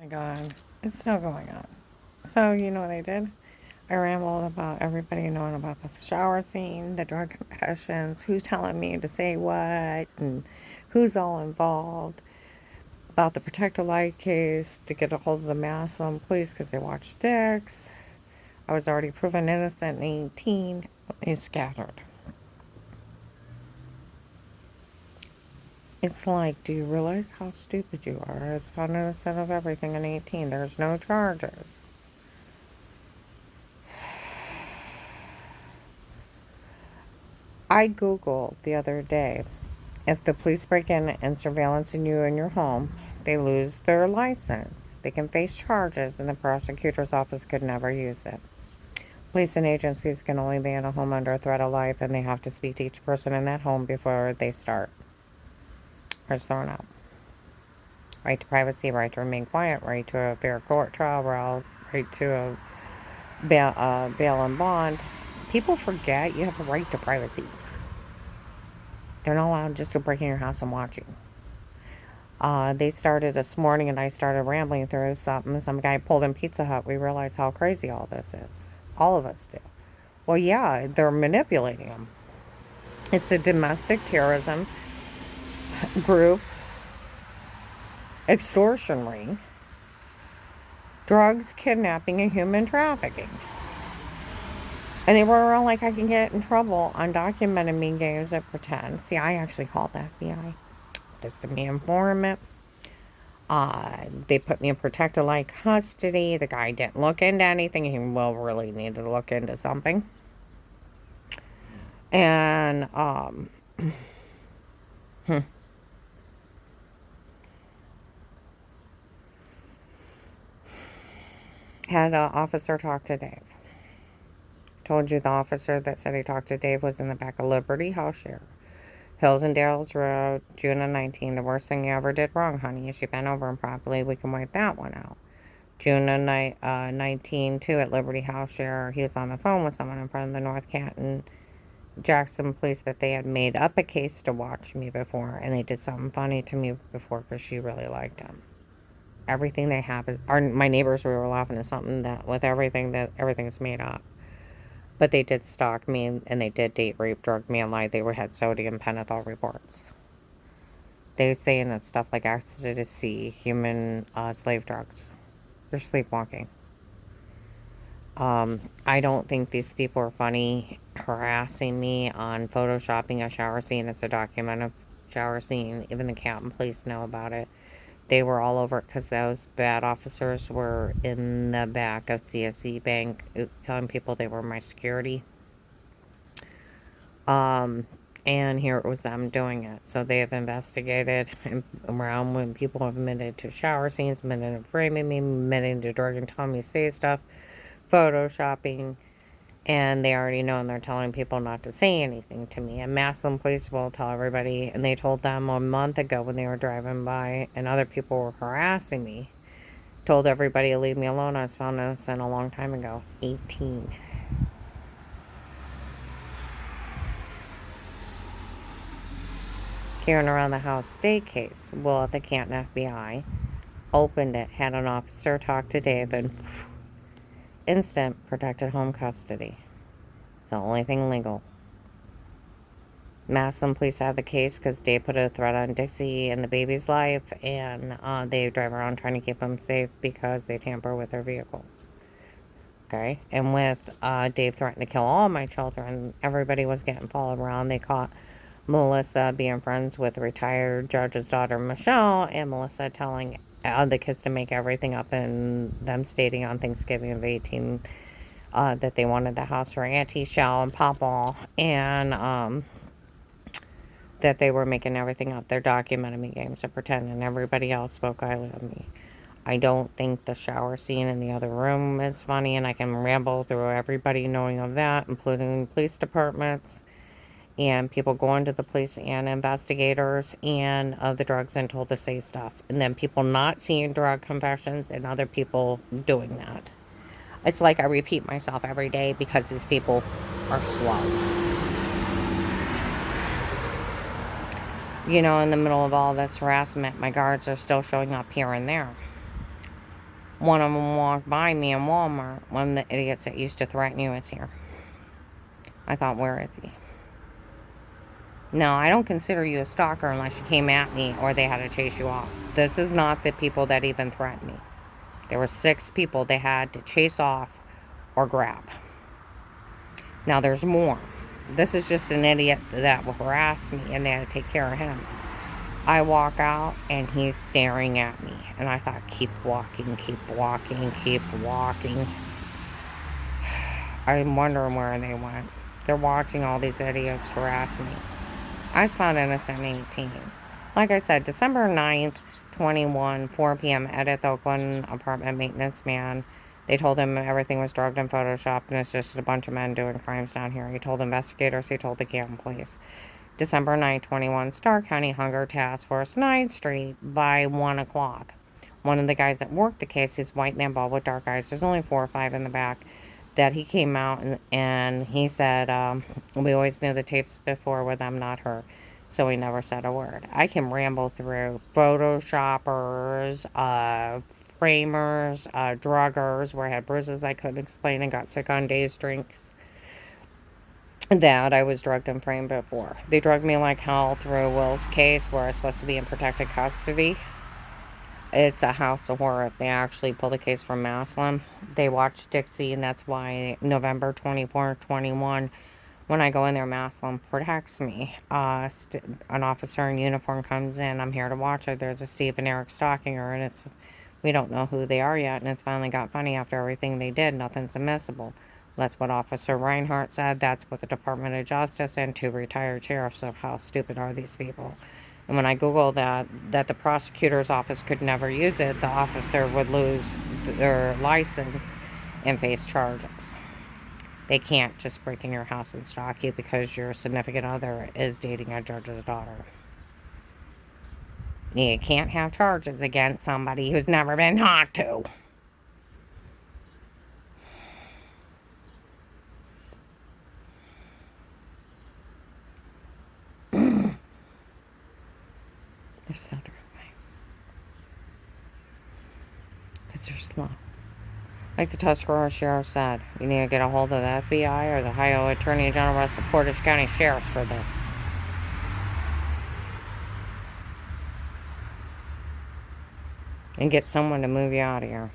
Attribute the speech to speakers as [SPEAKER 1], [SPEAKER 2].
[SPEAKER 1] My God, it's still going on. So, you know what I did? I rambled about everybody knowing about the shower scene, the drug confessions, who's telling me to say what, and who's all involved, about the Protector Light case, to get a hold of the Maslin police because they watched dicks. I was already proven innocent in 18. He scattered. It's like, do you realize how stupid you are? I was found innocent of everything in 18. There's no charges. I Googled the other day, if the police break in and surveillance in you in your home, they lose their license. They can face charges, and the prosecutor's office could never use it. Police and agencies can only be in a home under threat of life, and they have to speak to each person in that home before they start. Or it's thrown out. Right to privacy, right to remain quiet, right to a fair court trial, right to a bail and bond. People forget you have a right to privacy. They're not allowed just to break in your house and watch you. They started this morning and I started rambling through something. Some guy pulled in Pizza Hut. We realized how crazy all this is. All of us do. Well, yeah, they're manipulating them. It's a domestic terrorism group, extortion ring, drugs, kidnapping, and human trafficking. And they were around like I can get in trouble undocumented mean games that pretend. See, I actually called the FBI just to be informant. They put me in protective light custody. The guy didn't look into anything. He really needed to look into something. And, had an officer talk to Dave. Told you the officer that said he talked to Dave was in the back of Liberty House Share. Hills and Dales Road, June of 19. The worst thing you ever did wrong, honey, is you bent over improperly. We can wipe that one out. June of 19, too, at Liberty House Share. He was on the phone with someone in front of the North Canton Jackson police that they had made up a case to watch me before, and they did something funny to me before because she really liked him. Everything they have is, my neighbors were laughing at something that with everything's made up. But they did stalk me and they did date rape, drug me, and lied. They had sodium pentothal reports. They were saying that stuff like ecstasy, human slave drugs. They're sleepwalking. I don't think these people are funny harassing me on photoshopping a shower scene. It's a documented shower scene. Even the Canton police know about it. They were all over it because those bad officers were in the back of CSE Bank telling people they were my security. And here it was them doing it. So they have investigated around when people have admitted to shower scenes, admitted to framing me, admitted to drug and telling me to say stuff, photoshopping, and they already know and they're telling people not to say anything to me. And Maslin Police will tell everybody, and they told them a month ago when they were driving by and other people were harassing me, told everybody to leave me alone. I was found innocent a long time ago, 18. Carrying around the house state case. Well, the Canton FBI opened it, had an officer talk to Dave, and instant protected home custody. It's the only thing legal. Maslin police had the case because Dave put a threat on Dixie and the baby's life, and they drive around trying to keep them safe because they tamper with their vehicles. Okay? And with Dave threatening to kill all my children, everybody was getting followed around. They caught Melissa being friends with retired judge's daughter, Michelle, and Melissa telling the kids to make everything up, and them stating on Thanksgiving of 18 that they wanted the house for Auntie Shell and Papa, and that they were making everything up. They're documenting me games and pretending everybody else spoke highly of me. I don't think the shower scene in the other room is funny, and I can ramble through everybody knowing of that, including police departments and people going to the police and investigators and the drugs and told to say stuff. And then people not seeing drug confessions and other people doing that. It's like I repeat myself every day because these people are slow. You know, in the middle of all this harassment, my guards are still showing up here and there. One of them walked by me in Walmart. One of the idiots that used to threaten you is here. I thought, where is he? No, I don't consider you a stalker unless you came at me or they had to chase you off. This is not the people that even threatened me. There were 6 people they had to chase off or grab. Now there's more. This is just an idiot that will harass me and they had to take care of him. I walk out and he's staring at me. And I thought, keep walking, keep walking, keep walking. I'm wondering where they went. They're watching all these idiots harass me. I was found innocent in 18. Like I said, December 9th, 21, 4 p.m. Edith, Oakland, apartment maintenance man. They told him everything was drugged and photoshopped and it's just a bunch of men doing crimes down here. He told investigators, he told the Canton police. December 9th, 21, Starr County Hunger Task Force, 9th Street, by 1 o'clock. One of the guys that worked the case, he's white man, bald with dark eyes. There's only 4 or 5 in the back. That he came out and he said, we always knew the tapes before were them, not her. So he never said a word. I can ramble through photoshoppers, framers, druggers, where I had bruises I couldn't explain and got sick on Dave's drinks. That I was drugged and framed before. They drugged me like hell through Will's case where I was supposed to be in protected custody. It's a house of horror if they actually pull the case from Maslin. They watch Dixie, and that's why November 24, 21, when I go in there, Maslin protects me. An officer in uniform comes in. I'm here to watch her. There's a Steve and Eric stalking her, and we don't know who they are yet, and it's finally got funny after everything they did. Nothing's admissible. That's what Officer Reinhardt said. That's what the Department of Justice and 2 retired sheriffs of how stupid are these people. And when I Googled that the prosecutor's office could never use it, the officer would lose their license and face charges. They can't just break in your house and stalk you because your significant other is dating a judge's daughter. You can't have charges against somebody who's never been talked to. They're so terrifying. Because they're slow. Like the Tuscarora Sheriff said, you need to get a hold of the FBI or the Ohio Attorney General of the Portage County Sheriffs for this. And get someone to move you out of here.